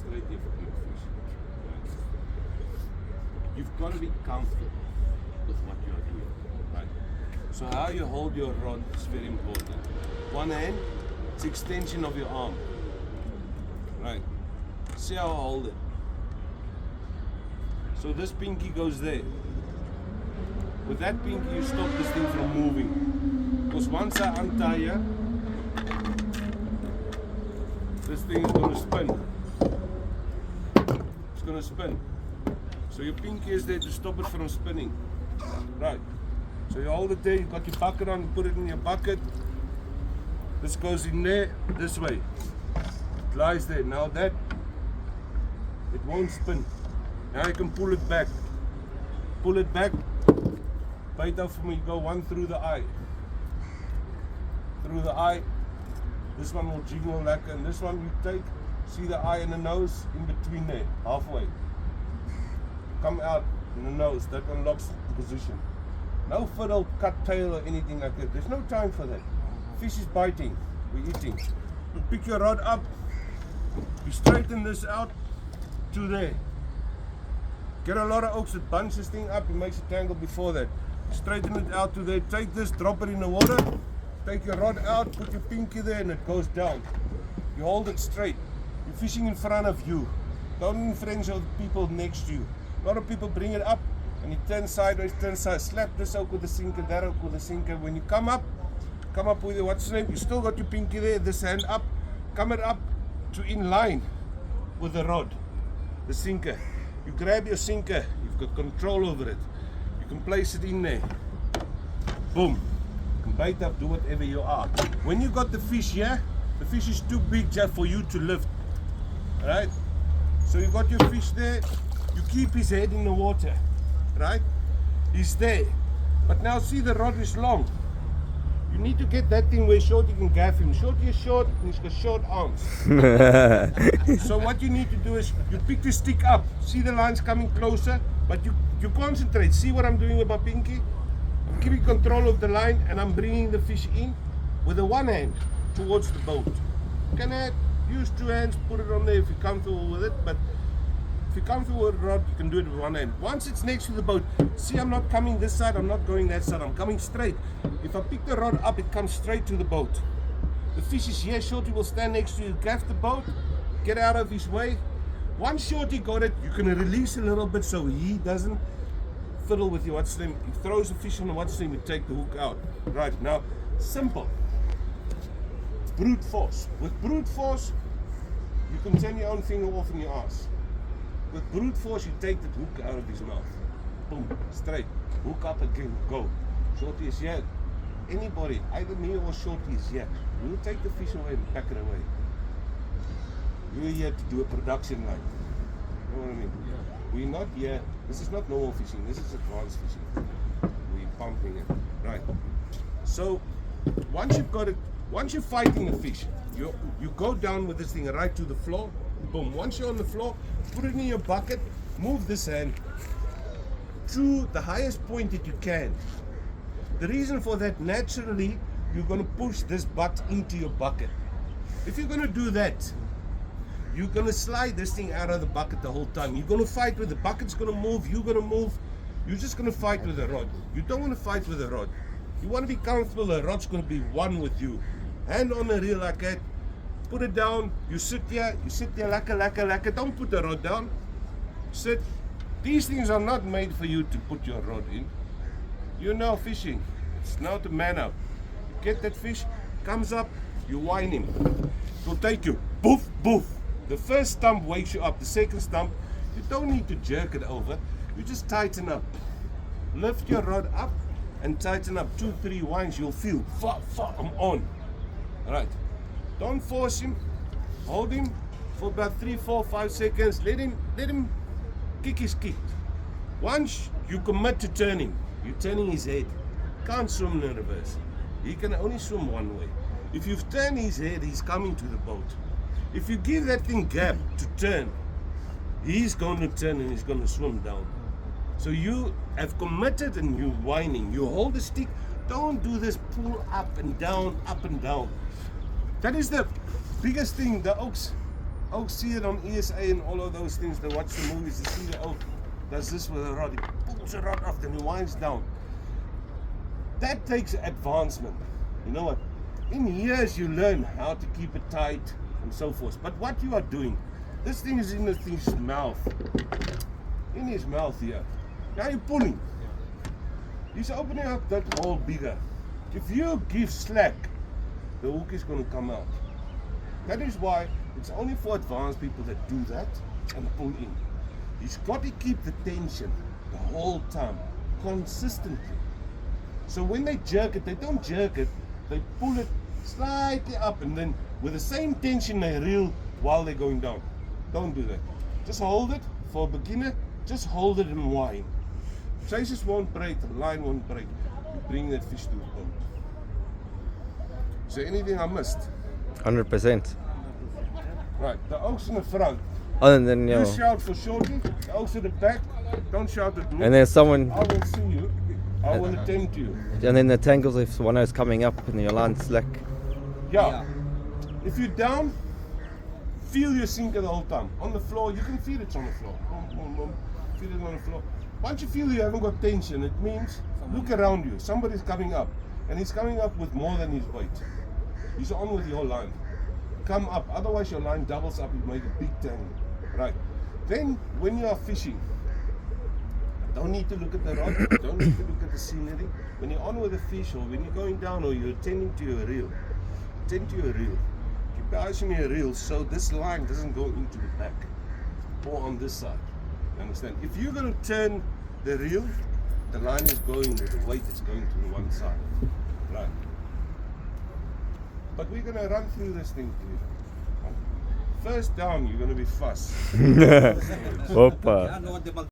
straight here for big fish. You've got to be comfortable with what you are doing, right? So how you hold your rod is very important. One hand, it's extension of your arm, right? See how I hold it. So this pinky goes there. With that pinky, you stop this thing from moving. Because once I untie here, this thing is going to spin. It's going to spin. So your pinky is there to stop it from spinning. Right. So you hold it there, you've got your bucket on, put it in your bucket. This goes in there, this way. It lies there. Now that, it won't spin. Now you can pull it back. Pull it back. Bite out for me, go one through the eye. Through the eye. This one will jiggle like, and this one you take, see the eye and the nose in between there, halfway. Come out in the nose, that unlocks the position. No fiddle, cut tail or anything like that. There's no time for that. Fish is biting, we're eating. You pick your rod up, you straighten this out to there. Get a lot of oaks that bunch this thing up, it makes a tangle before that. Straighten it out to there, take this, drop it in the water, take your rod out, put your pinky there and it goes down. You hold it straight. You're fishing in front of you. Don't infringe on the people next to you. A lot of people bring it up and you turn sideways, slap this out with the sinker, that out with the sinker. When you come up with your, what's the name? You still got your pinky there, this hand up, come it up to in line with the rod, the sinker. You grab your sinker, you've got control over it. You can place it in there. Boom. You can bait up, do whatever you are. When you got the fish here, the fish is too big just for you to lift. Alright? So you got your fish there, you keep his head in the water. Right? He's there. But now see the rod is long. You need to get that thing where Shorty can gaff him. Shorty is short and he's got short arms. So what you need to do is you pick the stick up. See the lines coming closer, but you concentrate. See what I'm doing with my pinky? I'm keeping control of the line and I'm bringing the fish in with the one hand towards the boat. You can use two hands, put it on there if you're comfortable with it, but if you're comfortable with the rod, you can do it with one hand. Once it's next to the boat, see I'm not coming this side, I'm not going that side, I'm coming straight. If I pick the rod up, it comes straight to the boat. The fish is here, Shorty will stand next to you, gaff the boat, get out of his way. Once Shorty got it, you can release a little bit so he doesn't fiddle with you. What's the name? He throws the fish on the what's the name, you take the hook out. Right, now, simple. Brute force. With brute force, you can turn your own finger off in your ass. With brute force, you take the hook out of his mouth. Boom, straight. Hook up again, go. Shorty is here. Anybody, either me or Shorty is here. We'll take the fish away and pack it away. We're here to do a production line. You know what I mean? Yeah. We're not here. This is not normal fishing. This is advanced fishing. We're pumping it. Right. So, once you've got it, once you're fighting a fish, you go down with this thing right to the floor. Boom. Once you're on the floor, put it in your bucket, move this hand to the highest point that you can. The reason for that, naturally, you're going to push this butt into your bucket. If you're going to do that, you're going to slide this thing out of the bucket the whole time. You're going to fight with the bucket's going to move, you're going to move. You're just going to fight with the rod. You don't want to fight with the rod. You want to be comfortable, the rod's going to be one with you. Hand on the reel like that. Put it down, you sit there laka. Don't put the rod down. Sit. These things are not made for you to put your rod in. You're now fishing. It's now to man up. You get that fish, comes up, you whine him. It will take you, boof, boof. The first stump wakes you up. The second stump, you don't need to jerk it over. You just tighten up. Lift your rod up and tighten up. 2-3 whines, you'll feel, I'm on. All right. Don't force him. Hold him for about 3, 4, 5 seconds. Let him kick his feet. Once you commit to turning, you're turning his head. Can't swim in reverse. He can only swim one way. If you've turned his head, he's coming to the boat. If you give that thing gap to turn, he's going to turn and he's going to swim down. So you have committed and you're whining. You hold the stick. Don't do this pull up and down, up and down. That is the biggest thing the oaks Oh, see it on ESA and all of those things. They watch the movies. They see the oak does this with a rod. He pulls the rod off, then he winds down. That takes advancement. You know what? In years you learn how to keep it tight and so forth. But what you are doing, this thing is in the thing's mouth. In his mouth here. Now you're pulling. He's opening up that hole bigger. If you give slack, the hook is going to come out. That is why it's only for advanced people that do that and pull in. He's got to keep the tension the whole time, consistently. So when they jerk it, they don't jerk it, they pull it slightly up and then with the same tension they reel while they're going down. Don't do that. Just hold it. For a beginner, just hold it and wind. Chasers won't break, the line won't break. You bring that fish to the boat. Is there anything I missed? 100%. Right, the oaks in the front. And then, You shout for shorty, the oaks at the back. Don't shout at me. and then someone, I will see you. I will attend to you. and then the tangles if one is coming up and your line's slack. Yeah. If you're down, feel your sinker the whole time. On the floor, you can feel it's on the floor. Boom, boom, boom. Feel it on the floor. Once you feel you haven't got tension, it means look around you. Somebody's coming up. And he's coming up with more than his weight. He's on with your line. Come up, otherwise your line doubles up, you make a big tangle. Right. Then when you are fishing, don't need to look at the rod, don't need to look at the scenery. When you're on with a fish or when you're going down or you're attending to your reel, attend to your reel. Keep your eyes on your reel so this line doesn't go into the back or on this side. You understand? If you're going to turn the reel, the line is going with the weight is going to the one side. Right. But we're going to run through this thing to you. First down, you're going to be fussed. Hoppa.